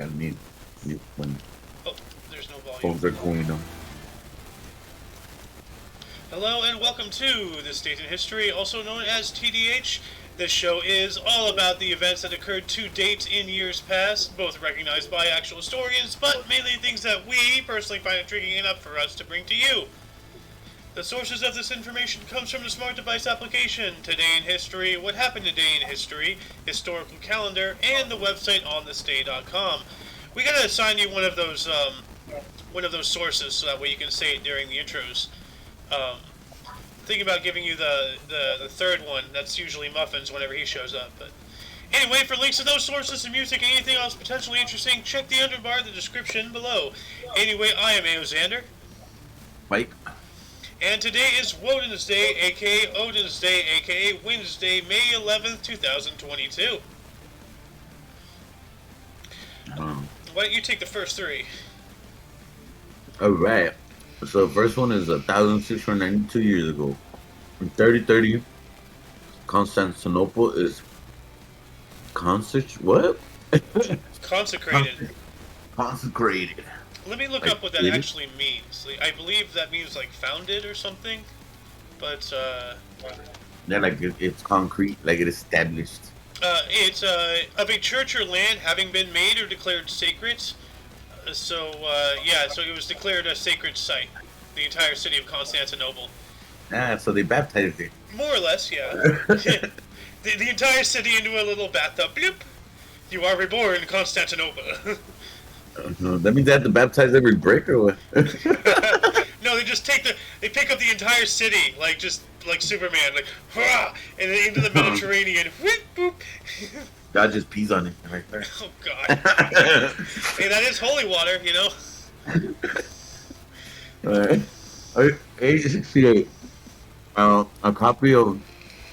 I need when Oh, there's no volume. phones are going on. Hello and welcome to This Date in History, also known as TDH. This show is all about the events that occurred to date in years past, both recognized by actual historians, but mainly things that we personally find intriguing enough for us to bring to you. The sources of this information comes from the Smart Device application, Today in History, What Happened Today in History, Historical Calendar, and the website onthisday.com. We gotta assign you one of those sources so that way you can say it during the intros. Thinking about giving you the third one. That's usually Muffins whenever he shows up. But anyway, for links to those sources and music and anything else potentially interesting, check the underbar in the description below. Anyway, I am Aoxander. Mike. And today is Woden's Day, aka Odin's Day, aka Wednesday, May 11th, 2022. Why don't you take the first three? Alright. So the first one is 1,692 years ago. In 3030, Constantinople is what? Consecrated. Consecrated. Let me look up what that actually means. I believe that means like founded or something. But Yeah, like it's concrete, like it established. It's of a church or land having been made or declared sacred. So it was declared a sacred site. The entire city of Constantinople. Ah, so they baptized it. More or less, yeah. the entire city into a little bathtub. Bloop! You are reborn, Constantinople. That means they have to baptize every brick or what? No, they just they pick up the entire city, just like Superman, like, hurrah, and then into the Mediterranean. Whoop, boop. God just pees on it right there. Oh, God. Hey, that is holy water, you know? Alright. 1868. A copy of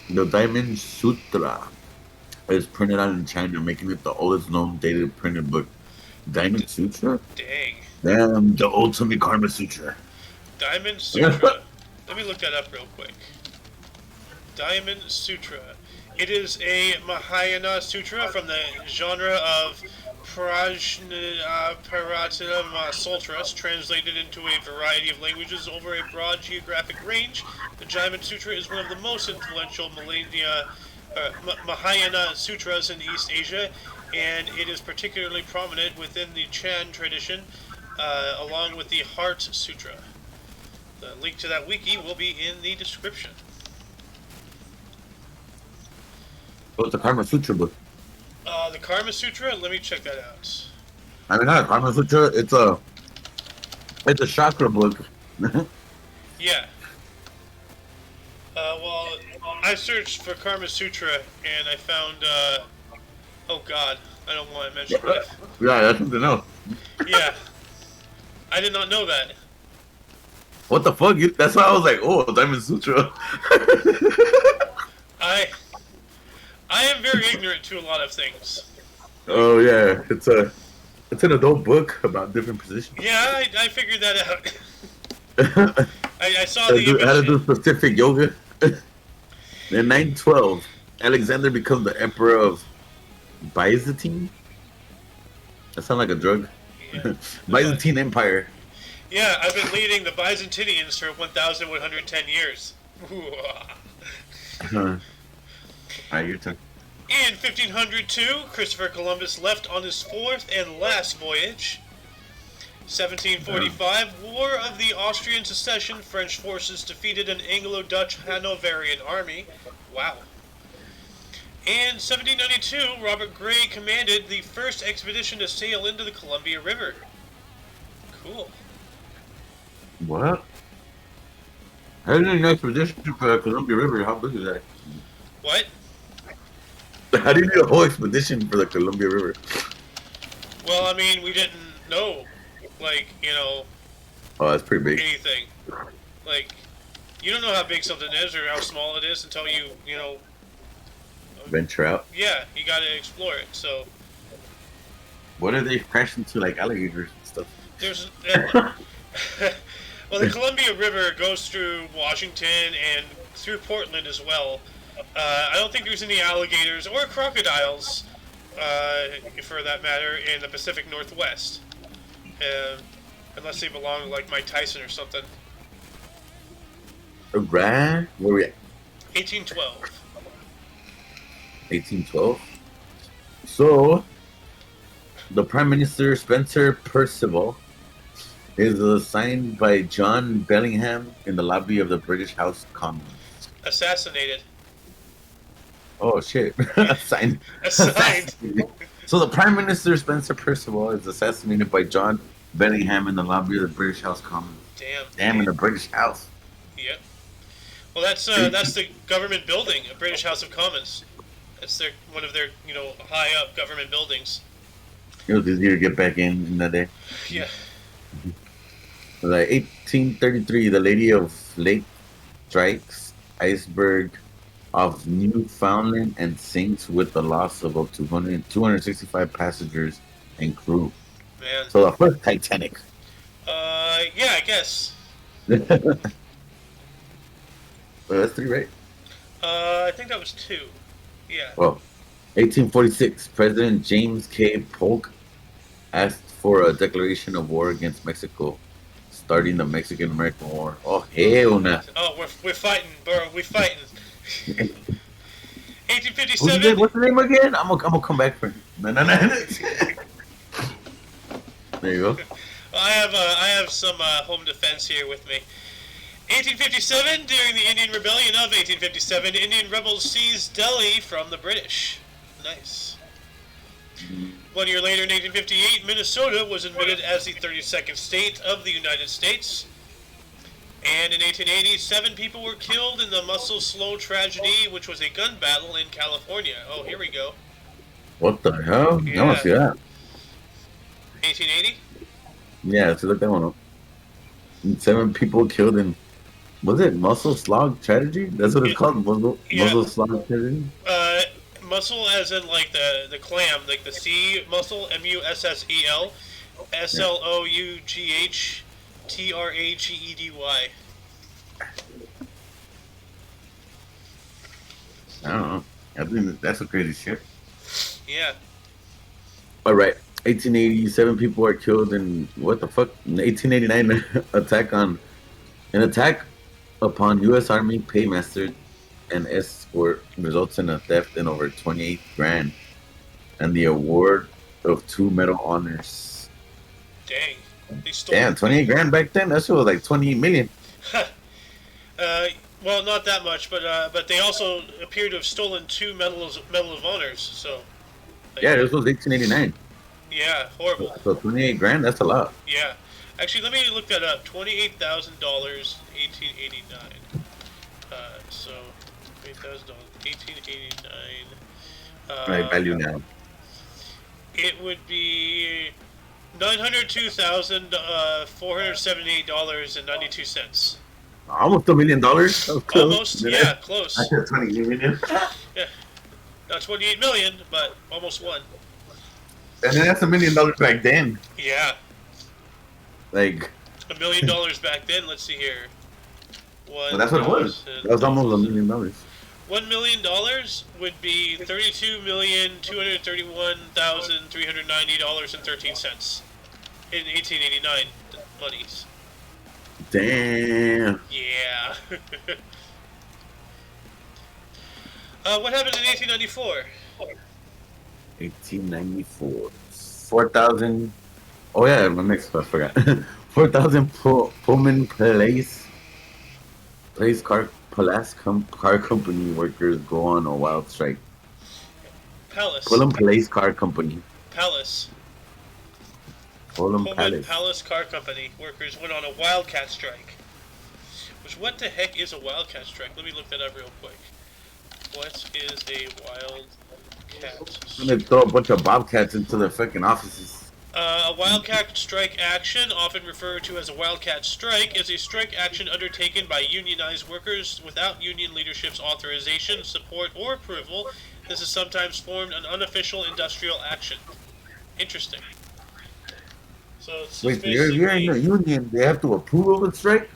the Diamond Sutra is printed out in China, making it the oldest known dated printed book. Diamond Sutra? Dang. Damn, the ultimate Karma Sutra. Diamond Sutra. Let me look that up real quick. Diamond Sutra. It is a Mahayana Sutra from the genre of Prajnaparatana Sutras, translated into a variety of languages over a broad geographic range. The Diamond Sutra is one of the most influential Mahayana Sutras in East Asia, and it is particularly prominent within the Chan tradition, along with the Heart Sutra. The link to that wiki will be in the description. What's the Karma Sutra book? The Karma Sutra? Let me check that out. I mean, not a Karma Sutra, it's a chakra book. Yeah. Well, I searched for Karma Sutra, and I found, oh god, I don't want to mention it. Yeah, that's something else. Yeah. I did not know that. What the fuck? That's why I was like, oh, Diamond Sutra. I am very ignorant to a lot of things. Oh yeah, it's an adult book about different positions. Yeah, I figured that out. I saw the image. How to do specific yoga. In 912, Alexander becomes the emperor of Byzantine. That sounds like a drug. Yeah. Byzantine Empire. Yeah, I've been leading the Byzantinians for 1,110 years. Alright, your turn. In 1502, Christopher Columbus left on his fourth and last voyage. 1745, War of the Austrian Secession. French forces defeated an Anglo-Dutch Hanoverian army. Wow. And 1792, Robert Gray commanded the first expedition to sail into the Columbia River. Cool. What? How did an expedition for the Columbia River? How big is that? What? How do you need a whole expedition for the Columbia River? Well, I mean, we didn't know, Oh, that's pretty big. anything. You don't know how big something is or how small it is until you Venture out. yeah, you gotta explore it, so. What if they crash into like alligators and stuff? There's, well, the Columbia River goes through Washington and through Portland as well. I don't think there's any alligators or crocodiles for that matter, in the Pacific Northwest. Unless they belong to like Mike Tyson or something. Right? Where we at? 1812. 1812. So, the Prime Minister Spencer Perceval is assigned by John Bellingham in the lobby of the British House of Commons. Assassinated. Oh shit! Assigned. Assigned. So the Prime Minister Spencer Perceval is assassinated by John Bellingham in the lobby of the British House of Commons. Damn, in the British House. Yep. Well, that's the government building, a British House of Commons. That's one of their high up government buildings. It was easier to get back in that day. Yeah. Like 1833, the Lady of Lake strikes iceberg off Newfoundland and sinks with the loss of up to 265 passengers and crew. Man. So the first Titanic. Yeah, I guess. Well, that's 3, right? I think that was 2. Yeah. Well, 1846, President James K. Polk asked for a declaration of war against Mexico, starting the Mexican-American War. Oh, hell no. Oh, we're fighting, bro. We're fighting. 1857. What's the name again? I'm gonna come back for it. No. There you go. I have some home defense here with me. 1857, during the Indian Rebellion of 1857, Indian rebels seized Delhi from the British. Nice. 1 year later, in 1858, Minnesota was admitted as the 32nd state of the United States. And in 1880, 7 people were killed in the Muscle Slough tragedy, which was a gun battle in California. Oh, here we go. What the hell? Yeah. I want to see that. 1880? Yeah, let's look that one up. 7 people killed in... Was it Muscle Slog Tragedy? That's what it's called? Muscle Slog Tragedy? Muscle as in like the clam, like the sea mussel, M-U-S-S-E-L, S-L-O-U-G-H-T-R-A-G-E-D-Y. I don't know. I think that's a crazy shit. Yeah. All right. 1887 people are killed in... What the fuck? 1889 an attack upon U.S. Army paymaster and escort results in a theft in over 28 grand and the award of 2 medal honors. Dang. They stole. Damn, 28 grand back then? That shit was like 28 million. Well, not that much, but they also appear to have stolen 2 medal of honors. So. Yeah, this was 1889. Yeah, horrible. So 28 grand? That's a lot. Yeah. Actually, let me look that up. $28,000, 1889. So, $28,000, 1889. Right, value now. It would be $902,478.92. Almost $1 million. Almost, yeah, close. I said 28 million. Yeah, not 28 million, but almost 1. And then that's $1 million back then. Yeah. Like $1 million back then. Let's see here. Well, that's what it was. That was almost $1 million. $1 million would be $32,231,390.13 in 1889 monies. Damn. Yeah. What happened in 1894? 1894. 4,000. Oh yeah, my next I forgot. 4,000 Pullman car company workers go on a wild strike. Pullman Place Car Company. Pullman Palace Car Company workers went on a wildcat strike. What the heck is a wildcat strike? Let me look that up real quick. What is a wildcat strike? They throw a bunch of bobcats into the fucking offices. A wildcat strike action, often referred to as a wildcat strike, is a strike action undertaken by unionized workers without union leadership's authorization, support, or approval. This is sometimes formed an unofficial industrial action. Interesting. So it's wait, you're in the union. They have to approve of a strike?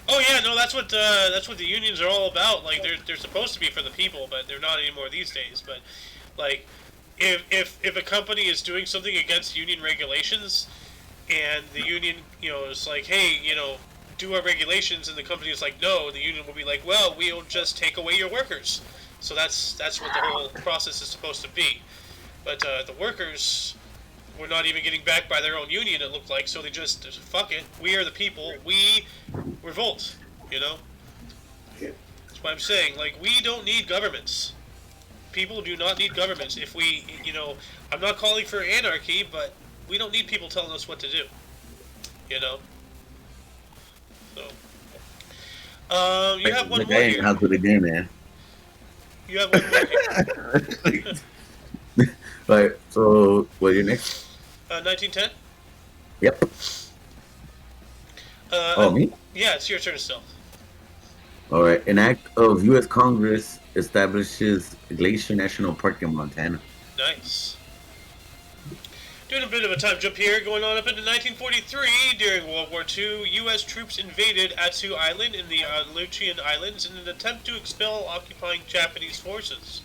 Oh yeah, no, that's what the unions are all about. Like they're supposed to be for the people, but they're not anymore these days. But like if a company is doing something against union regulations, and the union, is like, hey, do our regulations, and the company is like, no, the union will be like, well, we'll just take away your workers. So that's what the whole process is supposed to be. But the workers were not even getting backed by their own union, it looked like, so they just, fuck it, we are the people, we revolt, That's what I'm saying. Like, we don't need governments. People do not need governments. If we, I'm not calling for anarchy, but we don't need people telling us what to do. So, you have one more here. How's it again, man? You have one more here. Right. So, what your next? 1910. Yep. Me? Yeah, it's your turn still. All right. An act of U.S. Congress establishes Glacier National Park in Montana. Nice. Doing a bit of a time jump here, going on up into 1943. During World War II, U.S. troops invaded Attu Island in the Aleutian Islands in an attempt to expel occupying Japanese forces.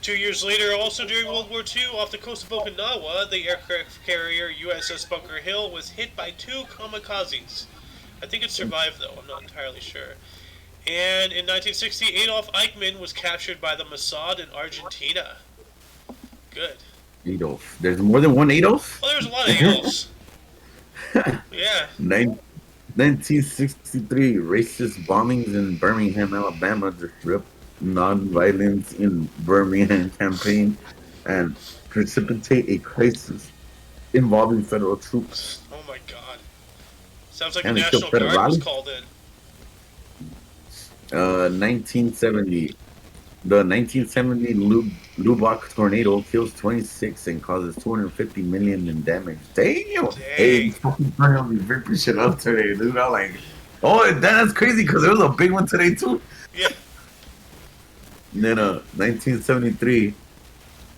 2 years later, also during World War II, off the coast of Okinawa, the aircraft carrier USS Bunker Hill was hit by 2 kamikazes. I think it survived, though. I'm not entirely sure. And in 1960, Adolf Eichmann was captured by the Mossad in Argentina. Good. Adolf. There's more than one Adolf? Well, there's a lot of Adolfs. Yeah. 1963, racist bombings in Birmingham, Alabama disrupt non-violence in Birmingham campaign and precipitate a crisis involving federal troops. Oh my God. Sounds like the National Guard was called in. 1970. The 1970 Lubbock tornado kills 26 and causes 250 million in damage. Damn! Hey, fucking turn me ripping shit up today, dude. I'm like, oh, that's crazy because there was a big one today too. Yeah. And then 1973,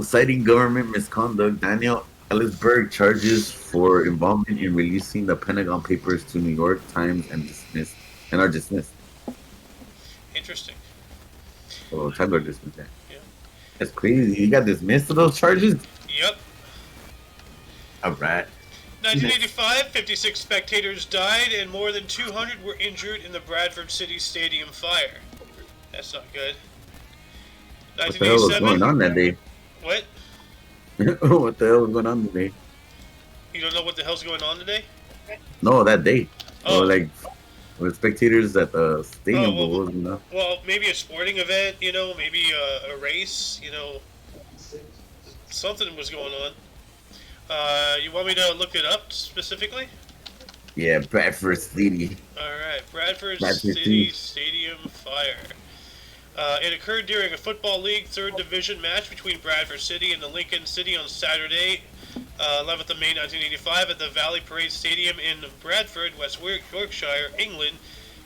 citing government misconduct, Daniel Ellsberg charges for involvement in releasing the Pentagon Papers to New York Times and are dismissed. Interesting. Oh, time are dismissed. Yeah. That's crazy. You got dismissed of those charges? Yep. All right. 1985, 56 spectators died and more than 200 were injured in the Bradford City Stadium fire. That's not good. What the hell was going on that day? What? What the hell was going on today? You don't know what the hell's going on today? No, that day. Oh. Or like with spectators at the stadium. Well, maybe a sporting event, maybe a race, something was going on. You want me to look it up specifically? Yeah, Bradford City. Alright, Bradford City Stadium fire. It occurred during a Football League 3rd Division match between Bradford City and the Lincoln City on Saturday, 11th of May 1985 at the Valley Parade Stadium in Bradford, West Yorkshire, England,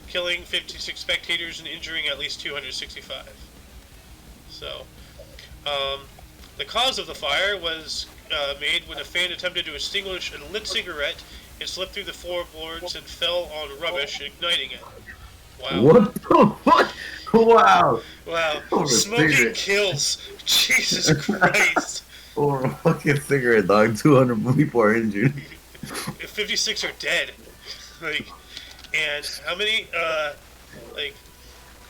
killing 56 spectators and injuring at least 265. So, the cause of the fire was made when a fan attempted to extinguish a lit cigarette. It slipped through the floorboards and fell on rubbish, igniting it. Wow. What the fuck? Wow. Wow. Smoking kills. Jesus Christ. Or a fucking cigarette, dog. 200 people are injured. 56 are dead. And how many,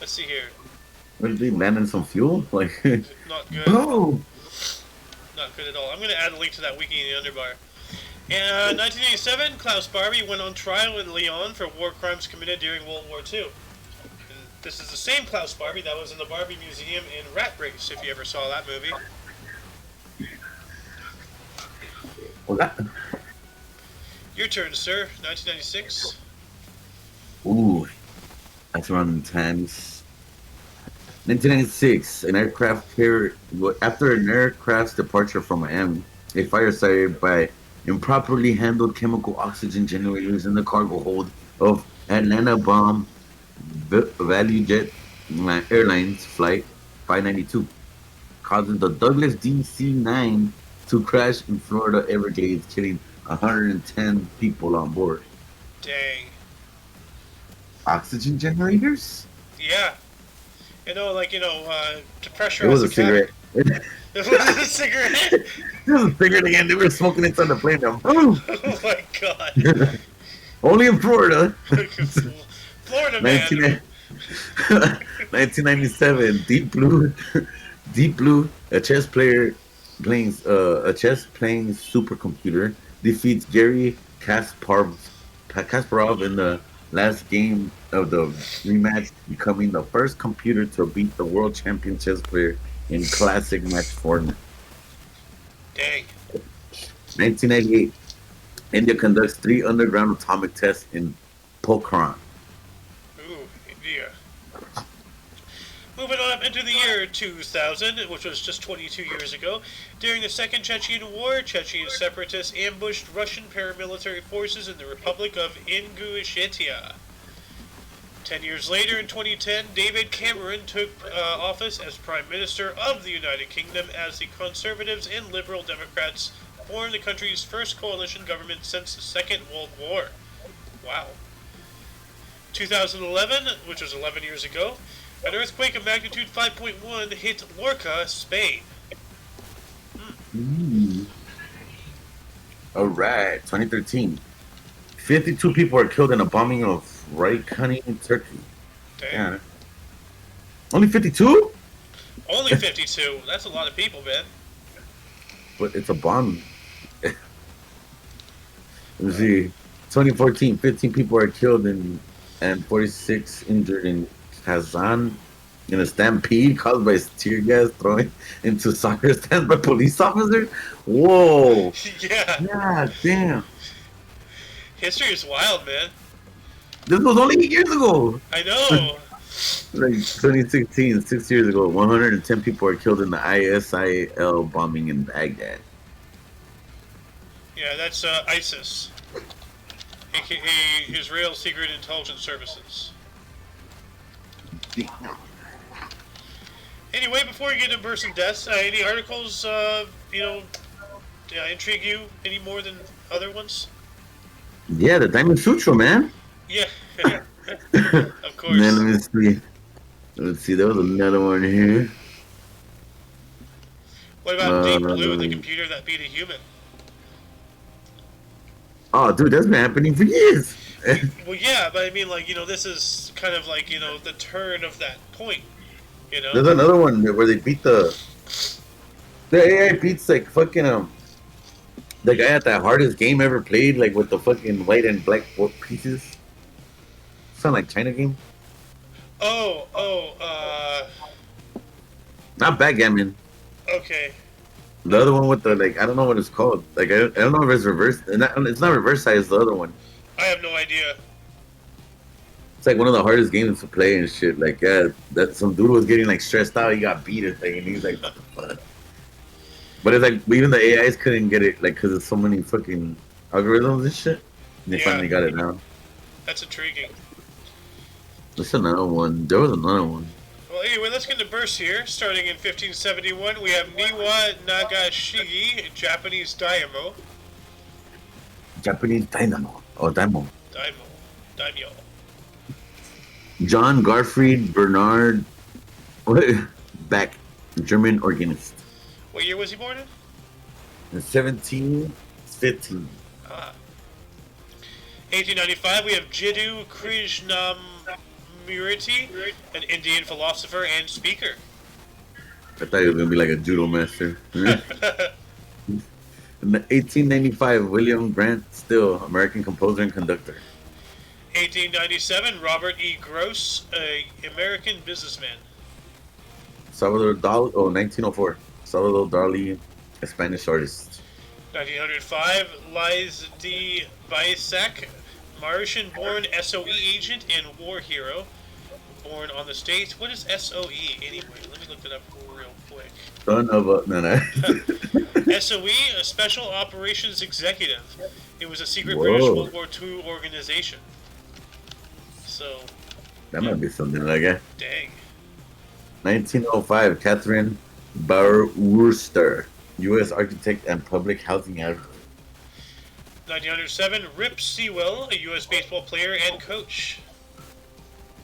let's see here. Did they land in some fuel? Not good. Boom! Not good at all. I'm going to add a link to that wiki in the underbar. In 1987, Klaus Barbie went on trial in Lyon for war crimes committed during World War II. And this is the same Klaus Barbie that was in the Barbie Museum in Rat Race, if you ever saw that movie. Your turn, sir. 1996. Ooh, that's around the times. 1996, after an aircraft's departure from Miami, a fire started by improperly handled chemical oxygen generators in the cargo hold of Atlanta Bomb Value Jet Airlines Flight 592, causing the Douglas DC-9 to crash in Florida Everglades, killing 110 people on board. Dang. Oxygen generators? Yeah. To pressurize it was a cigarette. It was a cigarette. This is bigger again. They were smoking inside the plane. Now. Oh. Oh my god. Only in Florida. Florida man. 19, 1997, Deep Blue, Deep Blue, a chess playing supercomputer defeats Gary Kasparov in the last game of the rematch, becoming the first computer to beat the world champion chess player in classic match format. Dang. 1998, India conducts 3 underground atomic tests in Pokhran. Ooh, India. Moving on up into the year 2000, which was just 22 years ago, during the Second Chechen War, Chechen separatists ambushed Russian paramilitary forces in the Republic of Ingushetia. 10 years later, in 2010, David Cameron took office as Prime Minister of the United Kingdom as the Conservatives and Liberal Democrats formed the country's first coalition government since the Second World War. Wow. 2011, which was 11 years ago, an earthquake of magnitude 5.1 hit Lorca, Spain. All right, 2013. 52 people are killed in a bombing of Raikkonen in Turkey. Dang. Yeah. Only 52? Only 52. That's a lot of people, man. But it's a bomb. Let's see. 2014, 15 people are killed and 46 injured in Kazan in a stampede caused by tear gas thrown into soccer stands by police officers. Whoa. Yeah. God damn. History is wild, man. This was only 8 years ago. I know. Like 2016, 6 years ago, 110 people are killed in the ISIL bombing in Baghdad. Yeah, that's ISIS, aka Israel Secret Intelligence Services. Anyway, before we get into births and deaths, any articles, intrigue you any more than other ones? Yeah, the Diamond Sutra, man. Yeah, of course. Man, let me see. Let's see, there was another one here. What about Deep Blue, the computer that beat a human? Oh, dude, that's been happening for years. Well, yeah, but I mean, this is kind of like, the turn of that point, There's another one where they beat the AI beats like fucking the guy at the hardest game ever played, like with the fucking white and black pieces. Sound like China game? Not backgammon. Okay. The other one with the I don't know what it's called. I don't know if it's reverse. It's not reverse side. It's the other one. I have no idea. It's like one of the hardest games to play and shit. Like, yeah, that some dude was getting stressed out. He got beat or thing, and he's like, what the fuck? But it's like even the AIs couldn't get it, because there's so many fucking algorithms and shit. And they finally got it down. That's intriguing. There's another one. There was another one. Well, anyway, let's get into births here. Starting in 1571, we have Niwa Nagashigi, Japanese daimyo. Japanese dynamo. Oh, daimyo. Daimyo. John Gottfried Bernard Beck, German organist. What year was he born in? In 1715. 1895, we have Jiddu Krishnamurti, an Indian philosopher and speaker. I thought he was going to be like a judo master. In 1895, William Grant Still, American composer and conductor. 1897, Robert E. Gross, an American businessman. Salvador Dali, 1904. Salvador Dali, a Spanish artist. 1905, Liz D. Bicek, Mauritian-born SOE agent and war hero. Born on the States. What is SOE anyway? Let me look that up real quick. Son of a... No. SOE, a Special Operations Executive. It was a secret British World War II organization. So... that might be something like that. Dang. 1905, Catherine Bauer-Wurster, U.S. architect and public housing advocate. 1907, Rip Sewell, a U.S. baseball player and coach.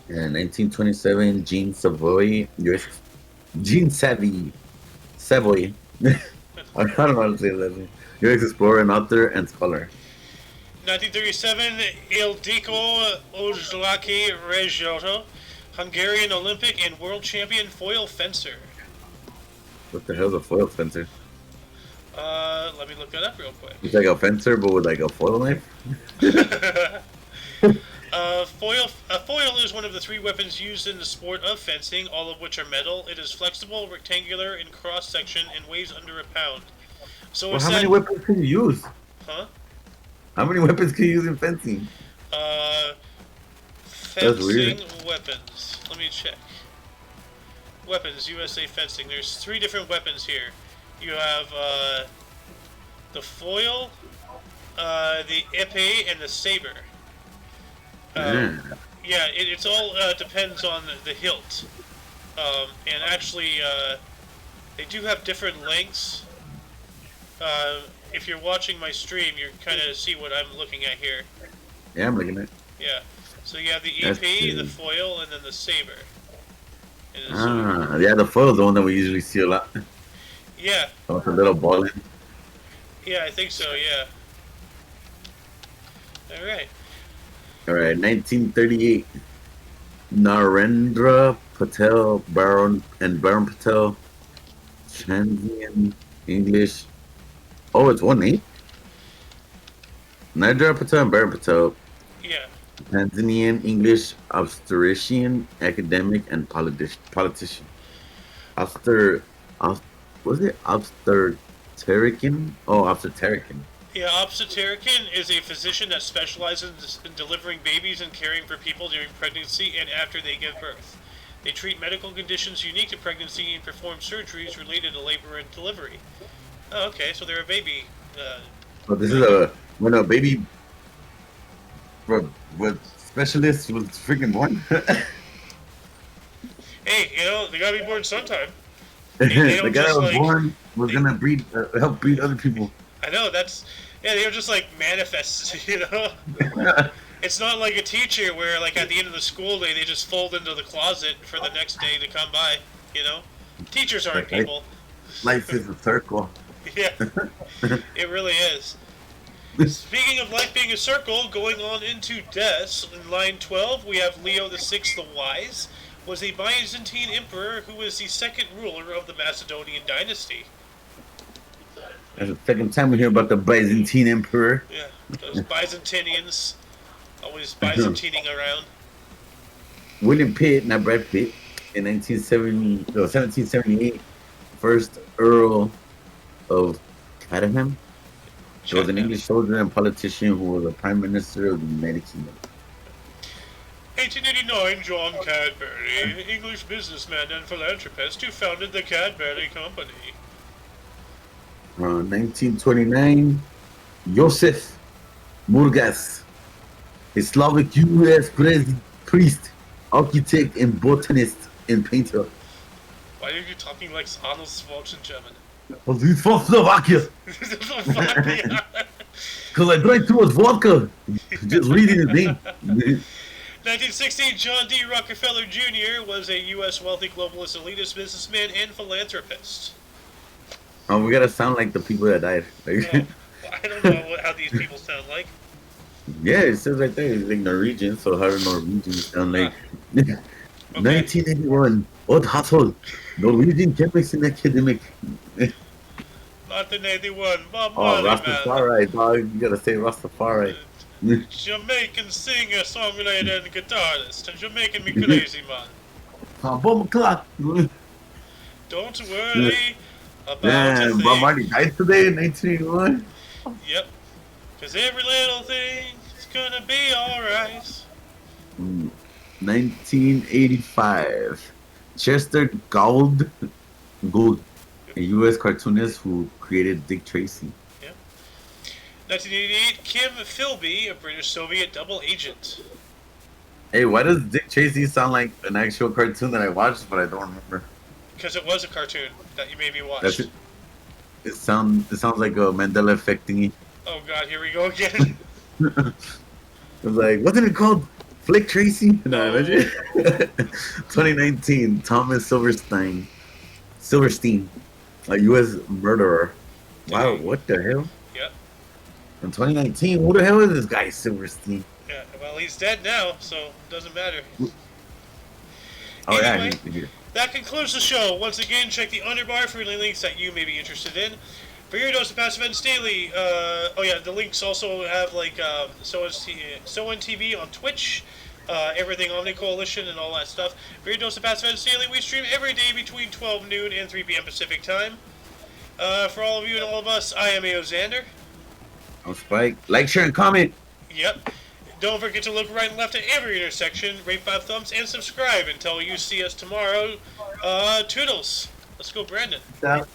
And 1927, Jean Savoy, U.S. Jean Savvy, Savoy. I don't know how to say that. US explorer and author and scholar. 1937, Ildiko Ojlaki Rezsota, Hungarian Olympic and world champion foil fencer. What the hell's a foil fencer? Let me look that up real quick. It's like a fencer, but with like a foil knife. A foil is one of the three weapons used in the sport of fencing, all of which are metal. It is flexible, rectangular in cross section, and weighs under a pound. So well, how many weapons can you use? Huh? How many weapons can you use in fencing? Fencing weapons. Let me check. Weapons, USA fencing. There's 3 different weapons here. You have the foil, the épée, and the saber. Yeah, it's all depends on the hilt. And actually, they do have different lengths. If you're watching my stream, you kind of see what I'm looking at here. Yeah, I'm looking at it. Yeah. So you have the épée, the foil, and then the saber. Yeah, the foil is the one that we usually see a lot. Yeah. With a little ball in. Yeah, I think so, yeah. Alright. Alright, 1938. Narendra Patel, Baron Patel, Chandrian, English. Oh, it's one name? Narendra Patel and Baron Patel. Yeah. Tanzanian, English, obstetrician, academic, and politician. Was it obstetrician? Oh, obstetrician. Yeah, obstetrician is a physician that specializes in delivering babies and caring for people during pregnancy and after they give birth. They treat medical conditions unique to pregnancy and perform surgeries related to labor and delivery. Oh, okay, so they're a baby. This is when a baby with specialist was freaking born. Hey, they gotta be born sometime. The guy that was born was gonna breed, help breed other people. I know, they don't just like manifest, It's not like a teacher where like at the end of the school day they just fold into the closet for the next day to come by, Teachers aren't people. Life is a circle. Yeah, it really is. Speaking of life being a circle, going on into deaths, in line 12 we have Leo VI the Wise, was a Byzantine emperor who was the second ruler of the Macedonian dynasty. That's the second time we hear about the Byzantine emperor. Yeah, those Byzantinians, always Byzantining around. William Pitt, not Brad Pitt, in 1778, first Earl of Chatham. He was an English soldier and politician who was a Prime Minister of the United Kingdom. 1889, John Cadbury, English businessman and philanthropist who founded the Cadbury Company. 1929, Joseph Murgas, a Slavic U.S. priest, architect, and botanist and painter. Why are you talking like Arnold Schwarzenegger? Well, he's from Slovakia. Because I drank too much vodka. Just reading his name. 1916, John D. Rockefeller Jr. was a U.S. wealthy globalist elitist businessman and philanthropist. Oh, we gotta sound like the people that died. I don't know how these people sound like. Yeah, it says right there, it's like Norwegian, so how do Norwegians sound like? 1981, Odd Hassel, Norwegian chemist and academic. 1981, Bob Oh, Marley, Rastafari, dog, you gotta say Rastafari. Jamaican singer, songwriter, and guitarist. And you're making me crazy, man. Bomb clock. Don't worry about Yeah, Bob Marley died today in 1981. Yep. Because every little thing is gonna be alright. 1985. Chester Gould, a U.S. cartoonist who created Dick Tracy. 1988, Kim Philby, a British Soviet double agent. Hey, why does Dick Tracy sound like an actual cartoon that I watched, but I don't remember? Because it was a cartoon that you maybe watched. That's it. It sounds like a Mandela effect thingy. Oh god, here we go again. It was like, wasn't it called Flick Tracy? No, imagine. 2019, Thomas Silverstein, A U.S. murderer. Wow, Dang. what the hell? Yep. In 2019, who the hell is this guy, Silverstein? Yeah. Well, he's dead now, so it doesn't matter. Oh yeah, Anyway, he, that concludes the show. Once again, check the underbar for any links that you may be interested in. For your dose of past events daily, oh yeah, the links also have like So on TV on Twitch, everything Omni Coalition and all that stuff. For your dose of past events daily, we stream every day between 12 noon and 3 p.m. Pacific time. For all of you and all of us, I am AO Xander. I'm Spike. Like, share, and comment. Yep. Don't forget to look right and left at every intersection, rate 5 thumbs, and subscribe until you see us tomorrow. Toodles. Let's go, Brandon. Peace out.